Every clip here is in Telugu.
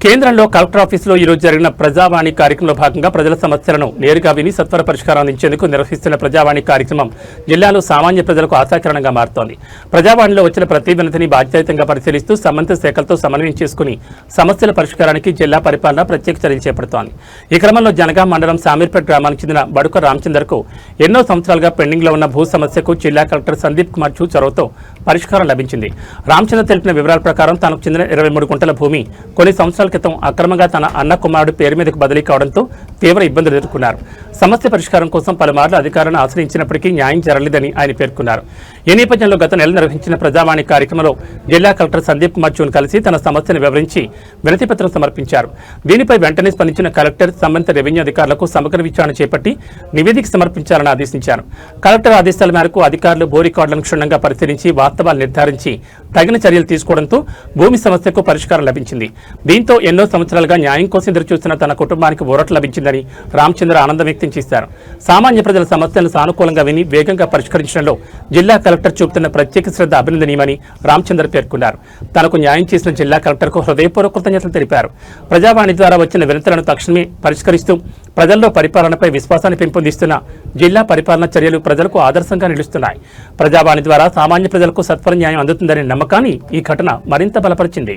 కేంద్రంలో కలెక్టర్ ఆఫీసులో ఈరోజు జరిగిన ప్రజావాణి కార్యక్రమంలో భాగంగా ప్రజల సమస్యలను నేరుగా విని సత్వర పరిష్కారం అందించేందుకు నిర్వహిస్తున్న ప్రజావాణి కార్యక్రమం జిల్లాలో సామాన్య ప్రజలకు ఆశాకరణంగా మారుతోంది. ప్రజావాణిలో వచ్చిన ప్రతి వినతిని బాధ్యతంగా పరిశీలిస్తూ సంబంధిత శాఖలతో సమన్వయం చేసుకుని సమస్యల పరిష్కారానికి జిల్లా పరిపాలన ప్రత్యేక చర్యలు చేపడుతోంది. ఈ క్రమంలో జనగాం మండలం సామీర్పేట గ్రామానికి చెందిన బడుక రామచందర్కు ఎన్నో సంవత్సరాలుగా పెండింగ్లో ఉన్న భూ సమస్యకు జిల్లా కలెక్టర్ సందీప్ కుమార్ చూ చొరవతో పరిష్కారం లభించింది. రామచంద్ర తెలిపిన వివరాల ప్రకారం తనకు చెందిన 23 గుంటల భూమి కొన్ని సంవత్సరాల క్రితం అక్రమంగా తన అన్న కుమారుడు పేరు మీదకు బదిలీ కావడంతో తీవ్ర ఇబ్బందులు ఎదుర్కొన్నారు. సమస్య పరిష్కారం కోసం పలుమార్లు అధికారులను ఆశ్రయించినప్పటికీ న్యాయం జరగలేదని ఆయన పేర్కొన్నారు. ఈ నేపథ్యంలో గత నెల నిర్వహించిన ప్రజావాణి కార్యక్రమంలో జిల్లా కలెక్టర్ సందీప్ కుమార్ చూను కలిసి తన సమస్యను వివరించి వినతి పత్రం సమర్పించారు. దీనిపై వెంటనే స్పందించిన కలెక్టర్ సంబంధిత రెవెన్యూ అధికారులకు సమగ్ర విచారణ చేపట్టి నివేదిక సమర్పించాలని ఆదేశించారు. కలెక్టర్ ఆదేశాల మేరకు అధికారులు భూ రికార్డులను క్షుణ్ణంగా పరిశీలించి వాస్తవాలు నిర్ధారించి తగిన చర్యలు తీసుకోవడంతో భూమి సమస్యకు పరిష్కారం లభించింది. దీంతో ఎన్నో సంవత్సరాలుగా న్యాయం కోసం ఎదురుచూస్తున్న తన కుటుంబానికి ఊరట లభించిందని రామచంద్ర ఆనందం వ్యక్తం చేశారు. సామాన్య ప్రజల సమస్యలను సానుకూలంగా విని వేగంగా పరిష్కరించడంలో జిల్లా కలెక్టర్ చూపుతున్న ప్రత్యేక శ్రద్ధ అభినందనీయమని రామచంద్ర పేర్కొన్నారు. తనకు న్యాయం చేసిన జిల్లా కలెక్టర్కు హృదయపూర్వక కృతజ్ఞతలు తెలిపారు. ప్రజావాణి ద్వారా వచ్చిన వినతులను తక్షణమే పరిష్కరిస్తూ ప్రజల్లో పరిపాలనపై విశ్వాసాన్ని పెంపొందిస్తున్న జిల్లా పరిపాలన చర్యలు ప్రజలకు ఆదర్శంగా నిలుస్తున్నాయి. ప్రజావాణి ద్వారా సామాన్య ప్రజలకు సత్వర న్యాయం అందుతుందనే నమ్మకాన్ని ఈ ఘటన మరింత బలపరిచింది.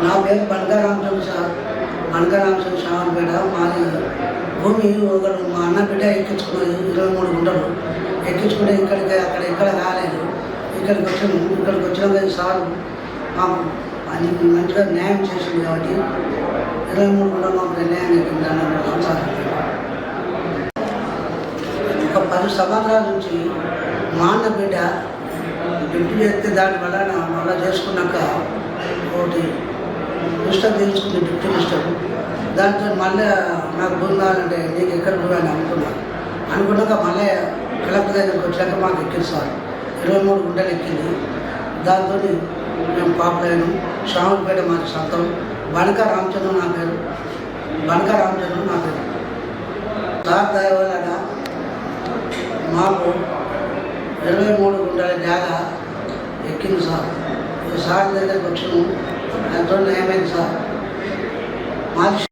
నా పేరు బంగారాంశం సార్. బంగారాంశం సామర్పేట. మాది భూమి ఒకరు మా అన్న బిడ్డ ఎక్కించుకున్నది 23 గుంటలు ఎక్కించుకుంటే ఇక్కడ కాలేదు. ఇక్కడికి వచ్చినాక సార్ మాకు అది మంచిగా న్యాయం చేసింది కాబట్టి 23 గుంటలు మాకు న్యాయం చెప్పింది సార్. ఒక 10 సంవత్సరాల నుంచి మా అన్న బిడ్డ డిప్యూటీ చేస్తే దానివల్ల మళ్ళీ చేసుకున్నాక ఒకటి మిస్టర్ తెలుసుకుంది డిప్యూటీ మిస్టర్. దాంతో మళ్ళీ నాకు భూమి కావాలంటే నీకు ఎక్కడ భూమి అని అనుకున్నాక మళ్ళీ కలెక్టర్ దగ్గరికి వచ్చాక మాకు ఎక్కింది సార్. 23 గుంటలు ఎక్కింది. దాంతో మేము పాపలేను. శ్రావణపేట మాది సొంతం. బనక రామచంద్రం నా పేరు. సార్ దయ వల్ల మాకు 23 గుంటల జాగా ఎక్కింది సార్. సార్ దగ్గరికి వచ్చాము. ఎంతో న్యాయమైంది సార్. మాది